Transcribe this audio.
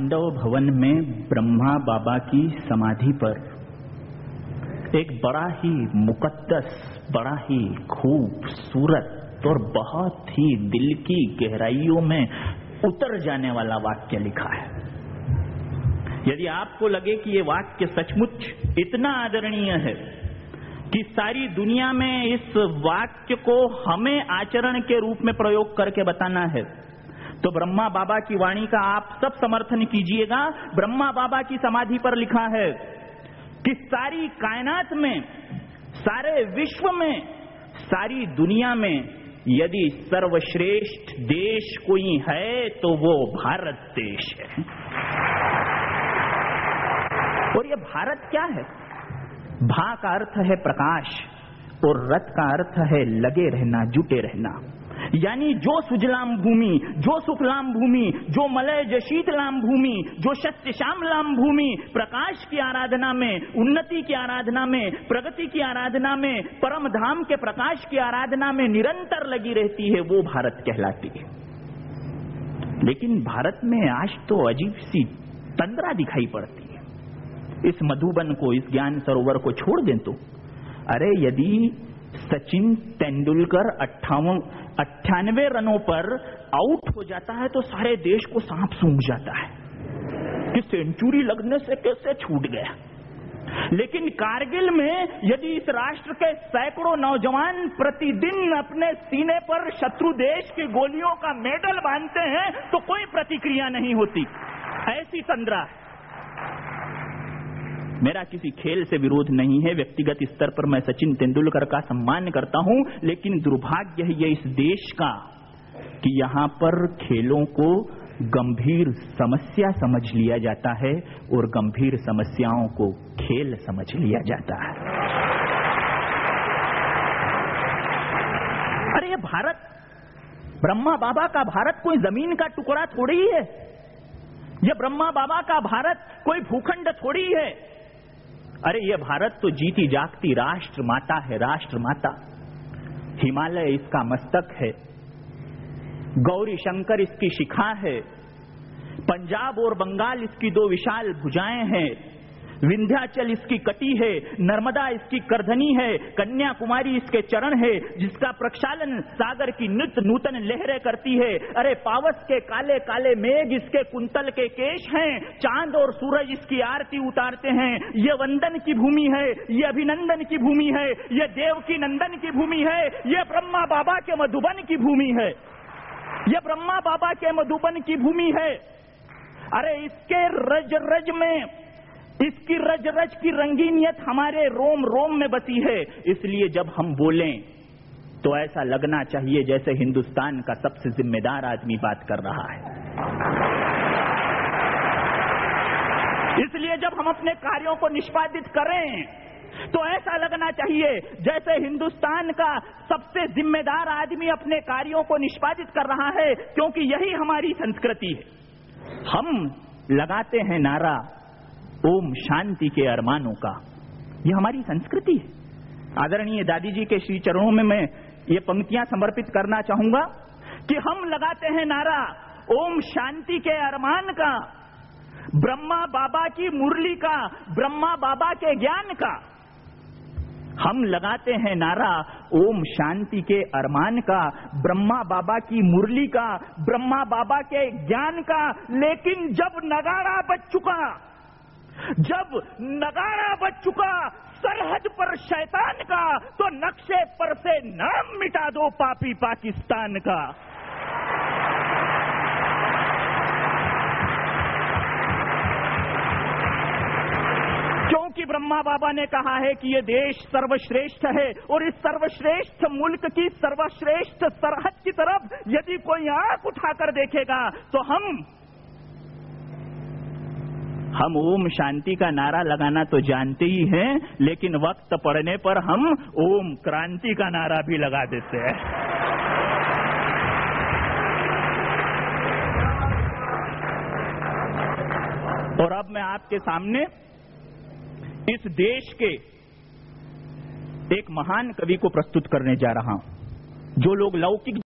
पांडव भवन में ब्रह्मा बाबा की समाधि पर एक बड़ा ही मुकद्दस, बड़ा ही खूबसूरत और बहुत ही दिल की गहराइयों में उतर जाने वाला वाक्य लिखा है। यदि आपको लगे कि ये वाक्य सचमुच इतना आदरणीय है कि सारी दुनिया में इस वाक्य को हमें आचरण के रूप में प्रयोग करके बताना है, तो ब्रह्मा बाबा की वाणी का आप सब समर्थन कीजिएगा। ब्रह्मा बाबा की समाधि पर लिखा है कि सारी कायनात में, सारे विश्व में, सारी दुनिया में यदि सर्वश्रेष्ठ देश कोई है तो वो भारत देश है। और ये भारत क्या है? भा का अर्थ है प्रकाश और रत का अर्थ है लगे रहना, जुटे रहना। यानी जो सुजलाम भूमि, जो सुफलाम भूमि, जो मलय शीतलाम भूमि, जो सत्य श्यामलाम भूमि प्रकाश की आराधना में, उन्नति की आराधना में, प्रगति की आराधना में, परम धाम के प्रकाश की आराधना में निरंतर लगी रहती है, वो भारत कहलाती है। लेकिन भारत में आज तो अजीब सी तंद्रा दिखाई पड़ती है। इस मधुबन को, इस ज्ञान सरोवर को छोड़ दें तो, अरे यदि सचिन तेंदुलकर 98 रनों पर आउट हो जाता है तो सारे देश को सांप सूंघ जाता है कि सेंचुरी लगने से कैसे छूट गया। लेकिन कारगिल में यदि इस राष्ट्र के सैकड़ों नौजवान प्रतिदिन अपने सीने पर शत्रु देश की गोलियों का मेडल बांधते हैं तो कोई प्रतिक्रिया नहीं होती। ऐसी तंद्रा है। मेरा किसी खेल से विरोध नहीं है, व्यक्तिगत स्तर पर मैं सचिन तेंदुलकर का सम्मान करता हूं, लेकिन दुर्भाग्य है ये इस देश का कि यहां पर खेलों को गंभीर समस्या समझ लिया जाता है और गंभीर समस्याओं को खेल समझ लिया जाता है। अरे ये भारत, ब्रह्मा बाबा का भारत कोई जमीन का टुकड़ा थोड़ी है। ये ब्रह्मा बाबा का भारत कोई भूखंड थोड़ी है। अरे ये भारत तो जीती जागती राष्ट्र माता है, राष्ट्र माता। हिमालय इसका मस्तक है, गौरी शंकर इसकी शिखा है, पंजाब और बंगाल इसकी दो विशाल भुजाएं हैं, विंध्याचल इसकी कटी है, नर्मदा इसकी करधनी है, कन्याकुमारी इसके चरण है, जिसका प्रक्षालन सागर की नित्य नूतन लहरें करती है। अरे पावस के काले काले मेघ इसके कुंतल के केश हैं, चांद और सूरज इसकी आरती उतारते हैं। ये वंदन की भूमि है, ये अभिनंदन की भूमि है, ये देव की नंदन की भूमि है, ये ब्रह्मा बाबा के मधुबन की भूमि है, ये ब्रह्मा बाबा के मधुबन की भूमि है। अरे इसके रज रज में, इसकी रज रज की रंगीनियत हमारे रोम रोम में बसी है। इसलिए जब हम बोलें तो ऐसा लगना चाहिए जैसे हिंदुस्तान का सबसे जिम्मेदार आदमी बात कर रहा है। इसलिए जब हम अपने कार्यों को निष्पादित करें तो ऐसा लगना चाहिए जैसे हिंदुस्तान का सबसे जिम्मेदार आदमी अपने कार्यों को निष्पादित कर रहा है, क्योंकि यही हमारी संस्कृति है। हम लगाते हैं नारा ओम शांति के अरमानों का, ये हमारी संस्कृति है। आदरणीय दादी जी के श्री चरणों में मैं ये पंक्तियां समर्पित करना चाहूंगा कि हम लगाते हैं नारा ओम शांति के अरमान का, ब्रह्मा बाबा की मुरली का, ब्रह्मा बाबा के ज्ञान का। हम लगाते हैं नारा ओम शांति के अरमान का, ब्रह्मा बाबा की मुरली का, ब्रह्मा बाबा के ज्ञान का। लेकिन जब नगाड़ा बज चुका, जब नगाड़ा बज चुका सरहद पर शैतान का, तो नक्शे पर से नाम मिटा दो पापी पाकिस्तान का। क्योंकि ब्रह्मा बाबा ने कहा है कि ये देश सर्वश्रेष्ठ है, और इस सर्वश्रेष्ठ मुल्क की सर्वश्रेष्ठ सरहद की तरफ यदि कोई आंख उठाकर देखेगा तो हम ओम शांति का नारा लगाना तो जानते ही हैं, लेकिन वक्त पड़ने पर हम ओम क्रांति का नारा भी लगा देते हैं। और अब मैं आपके सामने इस देश के एक महान कवि को प्रस्तुत करने जा रहा हूं। जो लोग लौकिक